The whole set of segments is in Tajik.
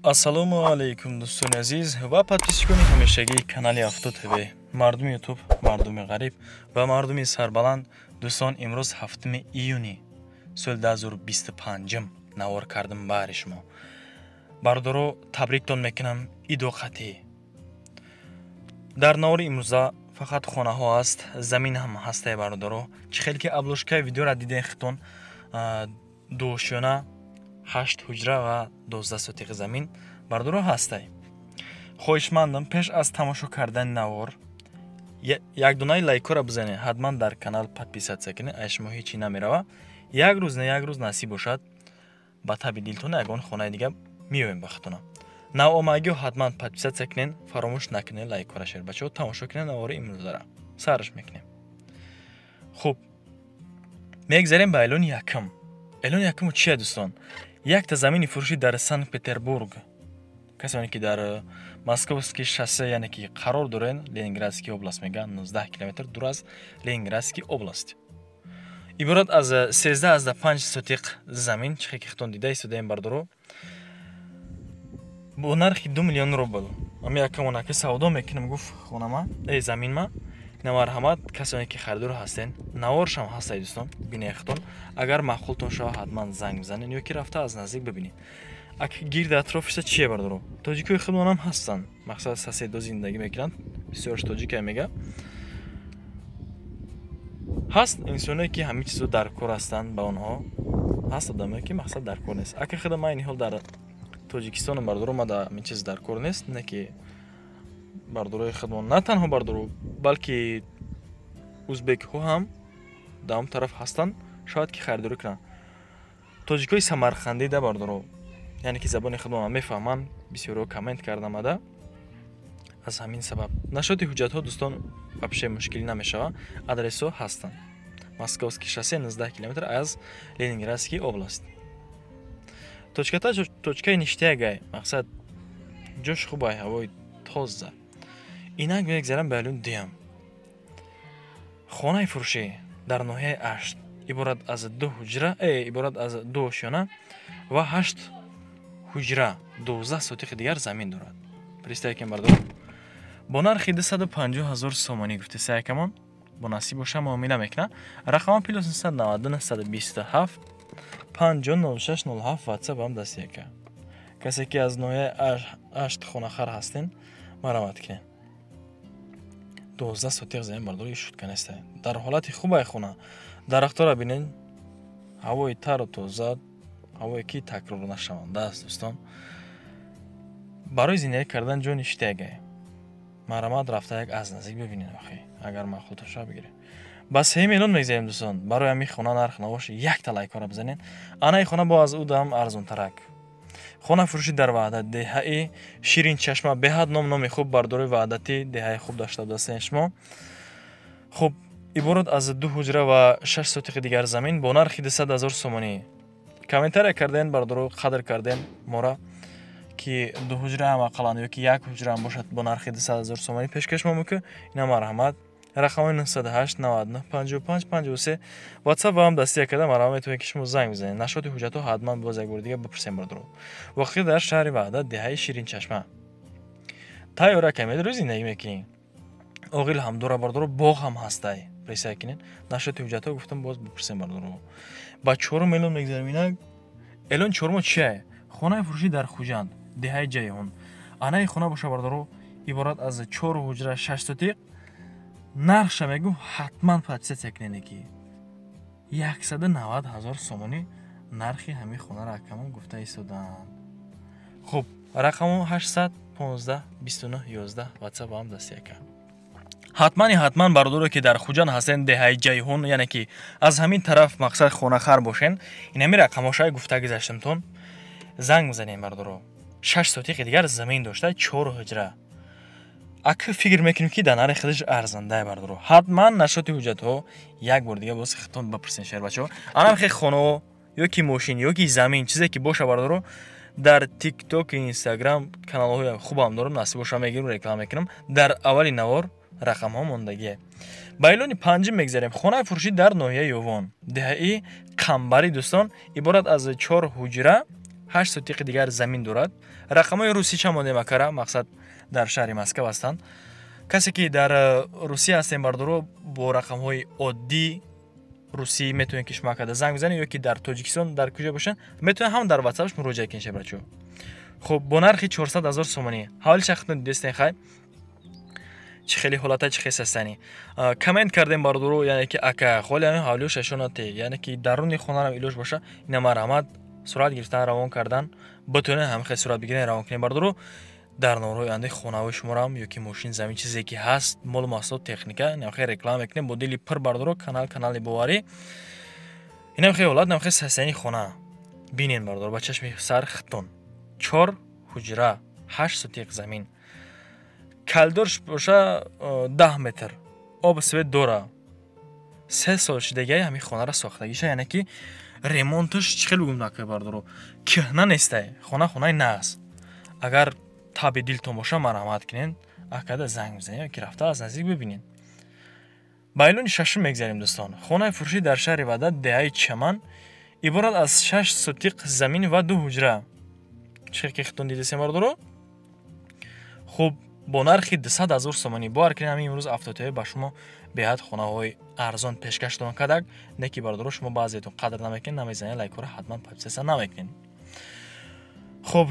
ассалому алайкум дӯстони азиз ва подписчикони ҳамешагии канали Авто ТВ, мардуми ютуб, мардуми ғариб ва мардуми сарбаланд. дӯстон, имрӯз 7 июни соли 2025 навор кардам баҳри шумо. Бардоро табриктон мекунам идоқатӣ. Дар навори имрӯза фақат хонаҳо аст, замин ҳам ҳастай бардоро. Чӣ хел ки аблошкаи видеоро диден хитон дуошёна 8 ҳуҷра ва 12 сотиқи замин бардоро ҳастай. хоҳишмандам пеш аз тамошо кардани навор якдонаи лайкора бизанед, ҳатман дар канал подписатсия кунед, ай шумо ҳечи намерава. як рӯз насиб бошад ба таби дилтон ягон хонаи дига меоем ба хитона. навомагиҳо ҳатман подписатсия кунед, фаромӯш накунед лайкора шер бачаҳо тамошо кунед навори имрӯзара. сарш мекунем. хуб, мегзарем ба эълони якум. эълони якум чие дӯстон? Якта замини фурӯшӣ дар Санкт Петербург. касоне ки дар Московский шоссе, яъне ки қарор дорен, Ленинградский област меган, 19 километр дур аз Ленинградский област. иборат аз 13,5 сотиқ замин, чихе ки хитон дида истодаем бардоро, бо нархи 2 миллион рубл. ами якамона ки савдо мекунам гуфт хонама, заминма. намарҳамат касоне ки харидор ҳастен, наворшам ҳастай дӯстон, бинед хитон. агар маъқултон шава ҳатман занг бизанед ё ки рафта аз наздик бибинед. ак гирди атрофиса чие бардоро? тоҷикои худмонам ҳастан, мақсад соседо зиндагӣ мекунанд, бисёрш тоҷикай мега. ҳаст инсоне ки ҳамин чизо дар кор ҳастанд, ба онҳо ҳаст одаме ки мақсад дар кор нест. ака худам айни ҳол дар тоҷикистонам бардоро мада ҳамин чиз дар кор нест, не ки бардорои худмон, на танҳо бардоро, балки узбекҳо ҳам да он тараф ҳастанд, шояд ки харидорӣ кунанд. тоҷикои самарқандида бардоро, яъне ки забони худмонам мефаҳманд, бисёриҳо коммент кардам ада. аз ҳамин сабаб нашоти ҳуҷҷатҳо дӯстон ба пешаи мушкилӣ намешава. адресҳо ҳастанд. Московский шоссе 19 километр аз Ленинградский област. точката точкаи ништягай, мақсад ҷош хубай, ҳавои тоза. инак мегзарам ба эълони дуюм. хонаи фурӯшӣ дар ноҳияи ашт иборат аз 2 ҳуҷра, иборат аз 2 ошёна ва 8 ҳуҷра 12 сотиқи дигар замин дорад. пристай кин бардор бо нархи 250 000 сомонӣ гуфти сайкамон бо насиб боша муомила мекуна. рақамон +999 227 500607 ватсап ам дастияка. касе ки аз ноҳияи ашт хонахар ҳастен, марават кунед. 12 сотиқ замин бардори шутка нестай. дар ҳолати хубай хона, дарахтора бинед, ҳавои тару тоза, ҳавое ки такрор нашаванда аст дӯстон. барои зиндагӣ кардан ҷо ништягай. марамат рафта як аз наздик бибинед охи, агар маъқултон шава бигиред. ба 3 миллион мегзарем дӯстон. барои ҳамин хона нарх навош якта лайкора бизанед. анаи хона бо аз ӯ дам арзонтарак. хона фурӯшӣ дар ваҳдат деҳаи Ширинчашма, беҳад номи хуб, бардори ваҳдати деҳаи хуб дошта будастен шумо. хуб, иборат аз 2 ҳуҷра ва 6 сотиқи дигар замин бо нархи 200 000 сомонӣ. комментария карден бардоро қадр карден мора ки 2 ҳуҷра ҳам ақаллан ё ки 1 ҳуҷра ҳам бошад бо нархи 200 000 сомонӣ пешкаш мемука. ина марҳамат. рақамони 98 99 55 53 ватсап ва ҳам дастия карда марҳамат метавонед ки шумо занг бизанед. нашоти ҳуҷҷатҳо ҳатман боз як бори дига бипурсем бардоро. воқеъ дар шаҳри ваҳдат деҳаи Ширинчашма. тайёра камедро зиндагӣ мекунед. оғил ҳам дора бардоро, боғ ҳам ҳастай. пресай кинед. нашоти ҳуҷҷатҳо гуфтам боз бипурсем бардоро. ба 4 миллион мегзарем. инак эълони чорум чие? хонаи фурӯшӣ дар Хуҷанд, деҳаи Ҷайҳун. анаи хона боша бардоро, иборат аз 4 ҳуҷра 6 сотиқ. нархша мегӯ ҳатман подписатсия кунед ки 190 000 сомонӣ нархи ҳамин хонаро акамон гуфта истодаанд. хуб, рақамон 800 15 29 11 ватсап ҳам дастияка. ҳатман бардоро ки дар Хуҷанд ҳастен, деҳаи Ҷайҳун, яъне ки аз ҳамин тараф мақсад хонахар бошен, инами рақамошай гуфта гузаштамтон занг бизанем бардоро. 6 сотиқи дигар замин дошта 4 ҳуҷра. ак фикр мекунем ки дар нархи худаш арзандай бардоро. ҳатман нашоти ҳуҷҷатҳо як бор дига боз хитон бипурсен шер бачаҳо. анам хе хонаҳо ё ки мошин ё ки замин чизе ки боша бардоро, дар TikTok, Instagram каналҳои хубам дорам, насиб боша мегирам, реклама мекунам. дар аввали навор рақамҳо мондагие. ба эълони панҷум мегзарем. хонаи фурӯшӣ дар ноҳияи Ёвон, деҳаи Қамбарӣ дӯстон, иборат аз 4 ҳуҷра 8 сотиқи дигар замин дорад. Рақамҳои русича мо демакара мақсад дар шаҳри Москва ҳастанд. касе ки дар Русия ҳастем бардоро бо рақамҳои оддӣ русӣ метавонед ки шумо када занг бизанед, ёки дар Тоҷикистон дар куҷо бошад метавонед ҳам дар WhatsApp муроҷиат кинед шабрачо. хуб бо нархи 400,000 сомонӣ ҳавли шахтон дидестен хай чӣ хеле ҳолата чӣ хес ҳастани комент кардем бардоро, яъне ки ака холи ҳамин ҳавлиё шашонате, яъне ки даруни хонарам илоҷ боша ина марҳамат сурат гирифтан равон кардан битонед ҳамин хел сурат бигирен равон кинед бардоро дар норҳои андаи хонаҳои шуморам ёки мошин замин чизе ки ҳаст молу маҳсулот техника намхел реклама мекунем бо дили пир бардоро канали боварӣ инамхел ҳолат намхел састани хона бинен бардоро ба чашми сар хитон 4 ҳуҷра 8 сотиқ замин калдор боша 10 метр об свет дора 3 сол шидагиай ҳамин хонара сохтагиша, яъне ки ремонташ чӣ хел гумнака бардоро кӯҳна нестай, хонаи нааст. агар таби дилтон боша марҳамат кинен акада занг бизанед ёки рафта аз наздик бибинед. байлони шашум мегзарем дӯстон. хонаи фурӯшӣ дар шаҳри Ваҳдат деҳаи Чаман иборат аз 6 сотиқ замин ва 2 ҳуҷра. чӣ хел ки хитон дидесем бардоро хуб бо нархи 200,000 сомонӣ бовар кинед. ҳамин имрӯз автотои ба шумо беҳад хонаҳои арзон пешкаштон кадак, не ки бардоро шумо баъзеатон қадр намекунед, намезанед лайкора ҳатман подписатсия намекунед. хуб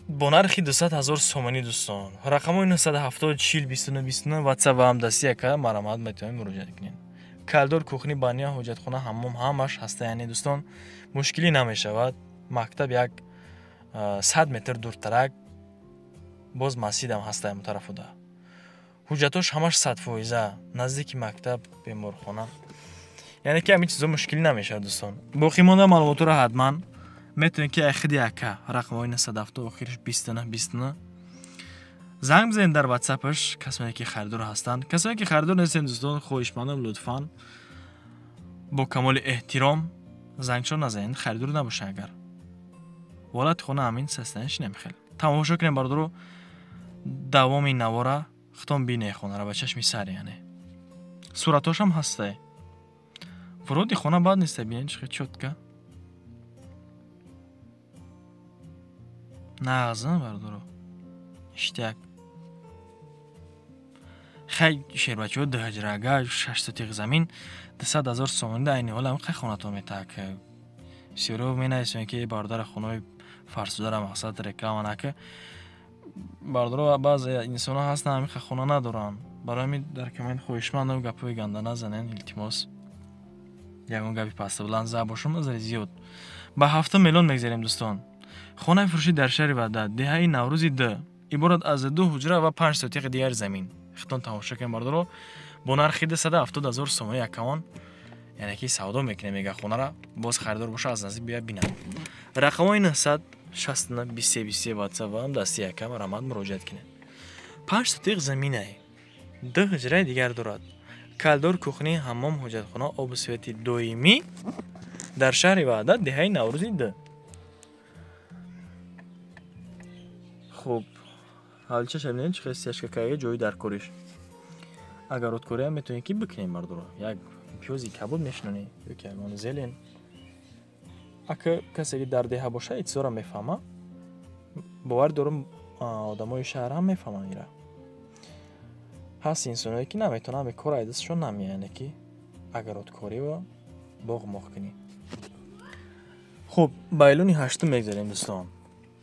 бо нархи 200,000 сомонӣ дӯстон рақамҳои 970 40 29 29 WhatsApp ва ҳамдастӣ яка марҳамат метавонед муроҷиат кунед. калдор кухни бания ҳоҷатхона ҳаммом ҳамаш ҳаста, яъне дӯстон мушкилӣ намешавад. мактаб як 100 метр дуртарак боз масҷидам ҳаста ам тарафуда. ҳуҷҷатош ҳамаш 100%, наздики мактаб, беморхона. яъне ки ҳамин чизо мушкилӣ намешавад дӯстон. боқӣ монда маълумотро ҳатман метавонед ки ахиди ака рақамҳои 970 охириш 29 29 занг бизанед дар WhatsApp-аш касоне ки харидор ҳастанд. касоне ки харидор нестен дӯстон хоҳишмандам лутфан бо камоли эҳтиром зангчон назанед, харидор набошад. агар ҳолати хона ҳамин састанаш намехел тамошо кунем бардоро давоми навора хитон бине хонара ба чашми сар, яъне суратошам ҳастай. вуруди хона бад нестай, бинед чӣ чотка нағзан бардоро иштяк хай шербачо 2 ҳаҷрага 6 сотиқ замин 200,000 сомонӣ айни ҳол ҳам хай хонатон метак бисёро менависем ки бардора хонаи фарсудара мақсад реклама нака бардоро баъзе инсонҳо ҳастанд ҳамин хай хона надоранд. барои ҳамин дар комент хоҳишмандам гапҳои ганда назанед, илтимос ягон гапи пастабуланд за бошум назари зиёд. ба 7 миллион мегзарем дӯстон. хонаи фурӯшӣ дар шаҳри Ваҳдат деҳаи Наврӯзи 2 иборат аз 2 ҳуҷра ва 5 сотиқи дигар замин. хитон тамошо кунед бардоро бо нархи 270,000 сомонӣ якамон, яъне ки савдо мекунем мега хонара боз харидор боша аз наздик бия бинад. рақамҳои 969 23 23 WhatsApp ва ҳамдасти яка марҳамат муроҷиат кинед. 5 сотиқ заминай 2 ҳуҷраи дигар дорад. калдор кухни ҳаммом ҳоҷатхона обу свети доимӣ дар шаҳри Ваҳдат деҳаи Наврӯзи 2. хуб ҳалча шабинед чӣ хел сиашкакаи ҷои дар кориш. агар откория метавонед ки бикунем бардоро як пиёзи кабуд мешинонед ёки ягон зелен. ака касе ки дар деҳа боша итсора мефаҳма, бовар дорум одамои шаҳр ҳам мефаҳманд ира. ҳаст инсоное ки наметавонанд ҳами кора аз дастшон намеяд, яъне ки агар откориро боғ моҳ кунӣ. хуб ба эълони ҳаштум мегзарем дӯстон.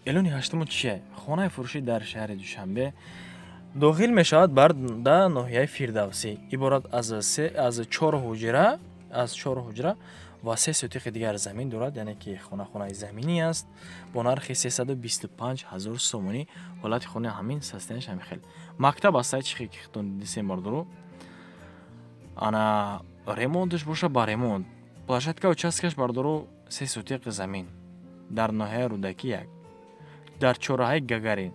эълони ҳаштумо чие? хонаи фурӯшӣ дар шаҳри Душанбе дохил мешавад бар да ноҳияи Фирдавсӣ иборат аз 4 ҳуҷра ва 3 сотиқи дигар замин дорад, яъне ки хонаи заминӣ аст бо нархи 325,000 сомонӣ. ҳолати хона ҳамин састанаш ҳамин хел мактаб астай чӣ хел ки хитон дидесем бардоро ана ремонташ боша ба ремонт. площадка участкаш бардоро 3 сотиқи замин дар ноҳияи Рӯдакӣ 1 дар чораҳаи Гагарин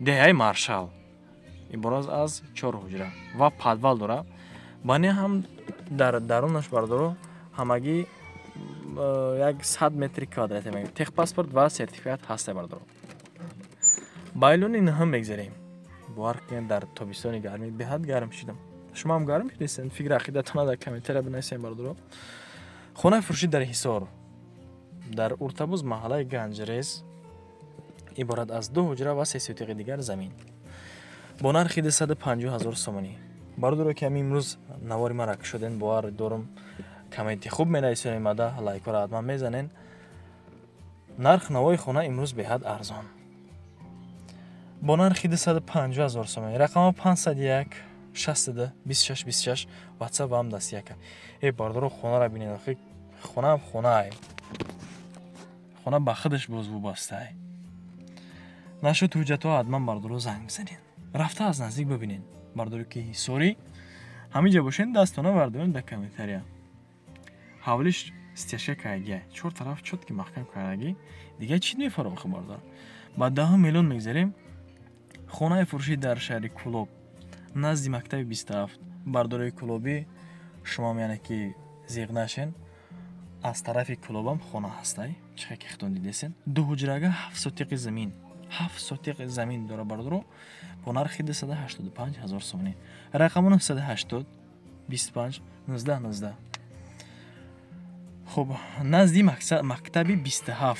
деҳаи Маршал иборат аз 4 ҳуҷра ва подвал дорад. бане ҳам дар дарунаш бардоро ҳамагӣ 100 метри квадрат мегӯяд. техпаспорт ва сертификат ҳастай бардоро. ба эълони наҳум мегзарем. бовар кунед дар тобистони гармӣ беҳад гарм шидам. шумо ҳам гарм шудесен? фикри ақидатона дар комментария бинависем бардоро. хонаи фурӯшӣ дар Ҳисор дар Уртабуз маҳаллаи Ганҷрез иборат аз 2 ҳуҷра ва 3 сотиқи дигар замин бо нархи 250,000 сомонӣ. Бародаро ки ҳами имрӯз навори мара кушоден, бовар дорум комменти хуб менависонед, мада лайкора ҳатман мезанен. Нарх навои хона имрӯз беҳад арзон. Бо нархи 250,000 сомонӣ. Рақама 501 60 26 26 WhatsApp ва ҳам дастияка. Бародаро хонаро бинед, охи хона хона. Хона ба худаш боз вобаста. Нашуд ҳуҷҷатҳо ҳатман бародаро занг бизанед. Рафта аз наздик бибинед. Бародаро ки ҳисори ҳамиҷа бошен, дастона вардоен да комментария. Ҳавлиш стяжка кардагӣ, 4 тараф чотки маҳкам кардагӣ. Дига чӣ мефаро охи бародаро? Ба 10 миллион мегзарем. Хонаи фурӯшӣ дар шаҳри Кӯлоб, назди мактаби 27. Бардорои Кӯлобӣ шумо яъне ки зиқ нашен, аз тарафи Кӯлобам хона ҳастай. Чиқа ки хитон дидесен? 2 ҳуҷрага 7 сотиқи замин. 7 сотиқи замин дора бародаро бо нархи 285,000 сомонӣ. Рақамон 980 25 19 19. Хуб, назди мактаби 27.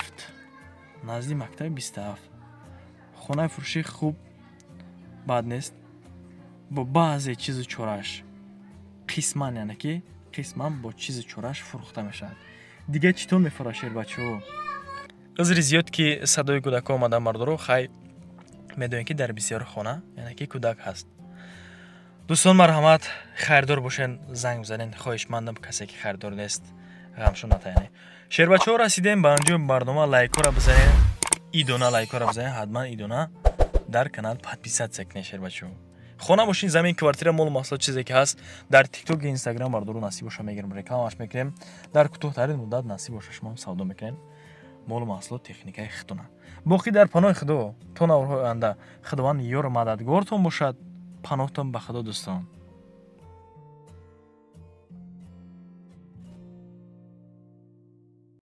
Назди мактаби 27. Хонаи фурӯшӣ хуб бад нест. Бо баъзе чизу чораш қисман, яъне ки қисман бо чизу чораш фурӯхта мешавад. Дига чӣ тон мефаро шербачо? Азри зиёд ки садои кӯдако омада бародаро, хай медонед ки дар бисёр хона яъне ки кӯдак ҳаст. Дӯстон марҳамат, хайрдор бошен, занг бизанен. Хоҳишмандам, касе ки хайрдор нест ғамшо натаяне. Шербачо расидем ба анҷоми барнома. Лайкора бизанед, идона лайкора бизанед, ҳатман идона дар канал подписатсия кунед. Шербачо хона бошин, замин, квартира, молу маҳсулот чизе ки ҳаст дар TikTok и Instagram бародаро насиб боша мегирем, рекламаш мекунем. Дар кӯтоҳтарин муддат насиб боша шумо ҳам савдо мекунем. Молу маҳсулот техникаи хитона. Боқӣ дар паноҳи Худо то наврҳои оянда. Худованд ёру мададгортон бошад. Паноҳтон ба Худо дӯстон.